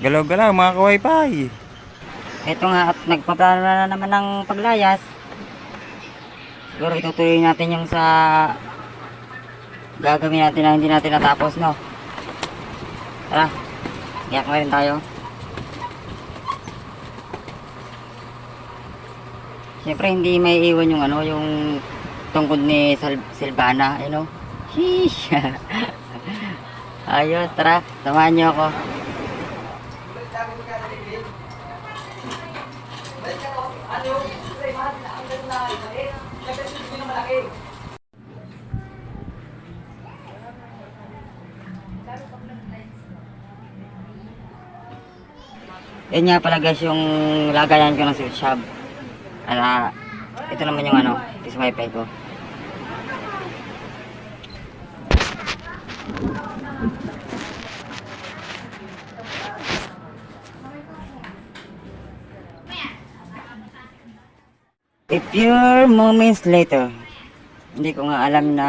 Galaw-galaw mga ka-wifi. Ito nga at nagpaplano na naman ng paglayas. Siguro itutuloy natin yung sa gagawin natin na hindi natin natapos, no? Tara, iyak na rin tayo. Siyempre hindi may iwan yung ano, yung tungkod ni Silvana, you know? Sheesh! Ayos, tara, samahan niyo ako. Yan nga pala guys yung lagayan ko ng switch hub. Ito naman yung ano, is wifi ko. A few moments later, hindi ko nga alam na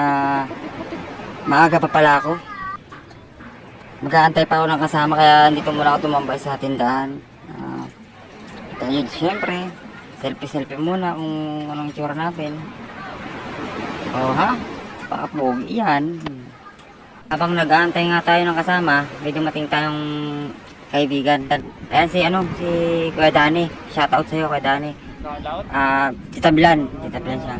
maaga pa pala ako. Mag-aantay pa ako ng kasama kaya dito muna ako tumambay sa tindahan. Tayo siyempre, selfie muna kung anong itsura natin. Oh ha? Pakapogi yan. Habang nag-aantay nga tayo ng kasama, may dumating tayong kaibigan. Ayan si Kuya Dani. Shoutout sa'yo Kuya Dani. Tita Blan siya.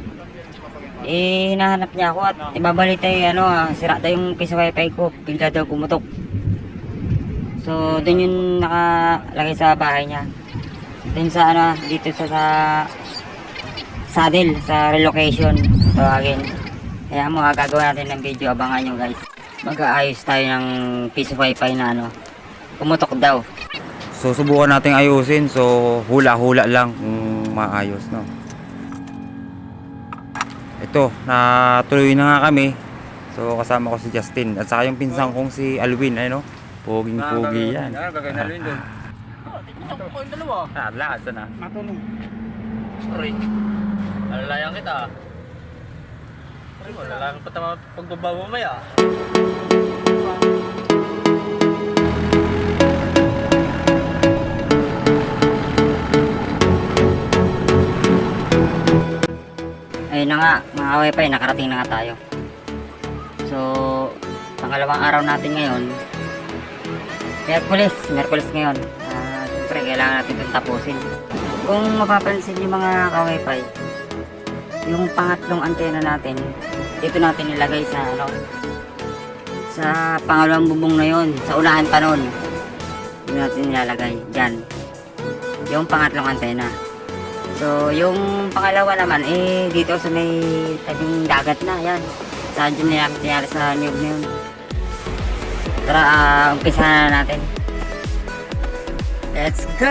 Hinahanap niya ako at ibabalik tayo sira tayo yung piso wifi ko, bigla daw gumutok. So doon yung nakalagay sa bahay niya. Doon sa dito sa saddle, sa relocation tawagin. Kaya gagawin natin ng video, abangan nyo guys. Mag-aayos tayo ng piso wifi na pumutok daw. So subukan nating ayusin. So hula-hula lang kung maayos, no. Ito, natuloy na nga kami. So kasama ko si Justin at saka yung pinsan kong si Alwin, no. Poging-pogi yan. Gagawin na Alwin doon. Ito ko yung dalawa. Lakad na. Matulog. Sorry. Alalayang kita. Sorry mo, lalayang pa tama pagbaba mamaya. Ayun na nga mga wifi, nakarating na nga tayo. So pangalawang araw natin ngayon, Merkulis ngayon. Siyempre kailangan natin itong tapusin. Kung mapapansin yung mga ka-wifi, yung pangatlong antena natin, dito natin nilagay sa pangalawang bubong na yon, sa unahan pa nun. Dito natin nilalagay dyan yung pangatlong antena. So yung pangalawa naman dito sa may tabing dagat na yan, sa dyan na natin sa niyog na yun. Tara, umpisa na natin. Let's go!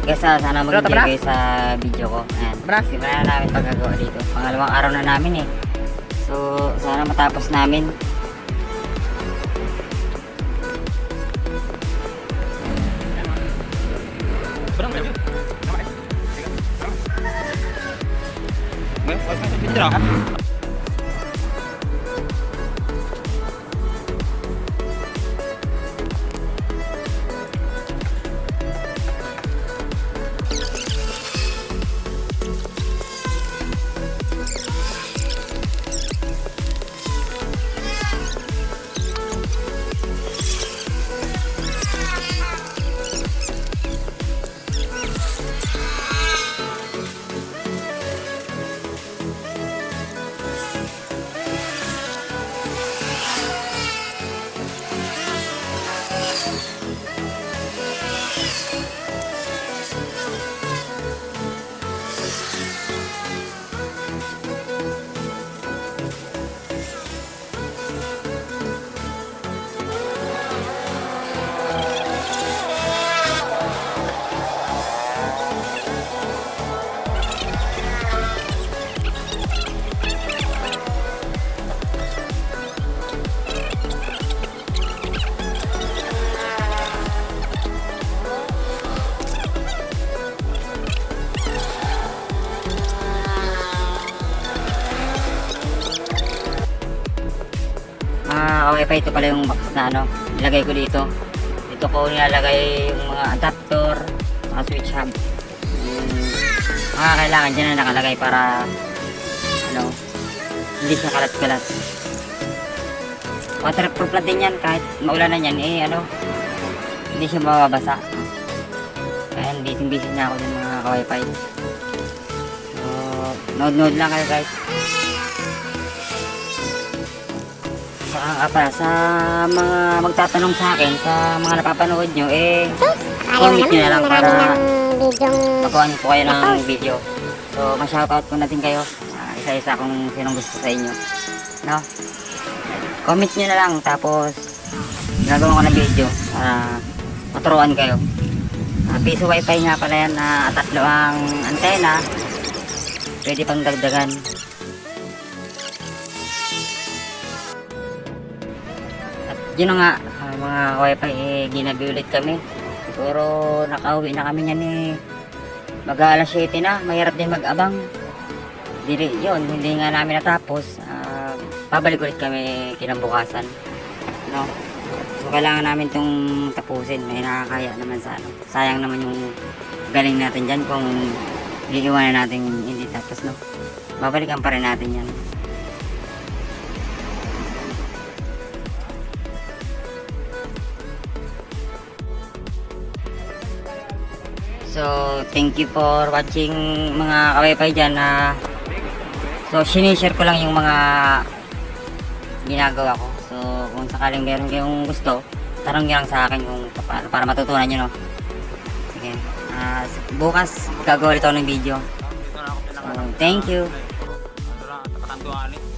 Guys, sana mag-enjoy kayo sa video ko. Ayan, simulan na namin paggagawa dito. Pangalawang araw na namin So, sana matapos namin. wifi. Ito pala yung box na ano, nilagay ko dito. Dito ko nilalagay yung mga adapter, mga switch hub. Mga kailangan dyan na nakalagay para ano, hindi siya kalat-kalat. Waterproof na din yan, kahit maulanan yan, ano, hindi siya mababasa. Kaya busy na ako dyan mga ka-wifi. So, nood lang kayo guys. Sa mga magtatanong sa akin, sa mga napapanood nyo, comment nyo na lang para magawa nyo po kayo ng video. So, ma-shoutout ko natin kayo. Isa-isa kung sinong gusto sa inyo. No? Comment nyo na lang, tapos gagawa ko ng video para maturuan kayo. Piso wifi nga pala yan na 3 ang antena. Pwede pang dagdagan. Yun na nga, mga wifi, ginabi ulit kami. Siguro nakauwi na kami yan mag-aalas 7 na, mahirap din mag-abang. Hindi nga namin natapos. Babalik ulit kami kinabukasan. No? So kailangan namin itong tapusin, may nakakaya naman sa ano. Sayang naman yung galing natin dyan kung iiwanan natin hindi tapos, no? Babalikan pa rin natin yan. So, thank you for watching mga ka-wifi dyan. So, sinishare ko lang yung mga ginagawa ko. So, kung sakaling meron kayong gusto, tanong nyo lang sa akin kung paano, para matutunan nyo, no? Sige. Bukas, gagawa ulit ako ng video. So, thank you. Ito lang, tatanduan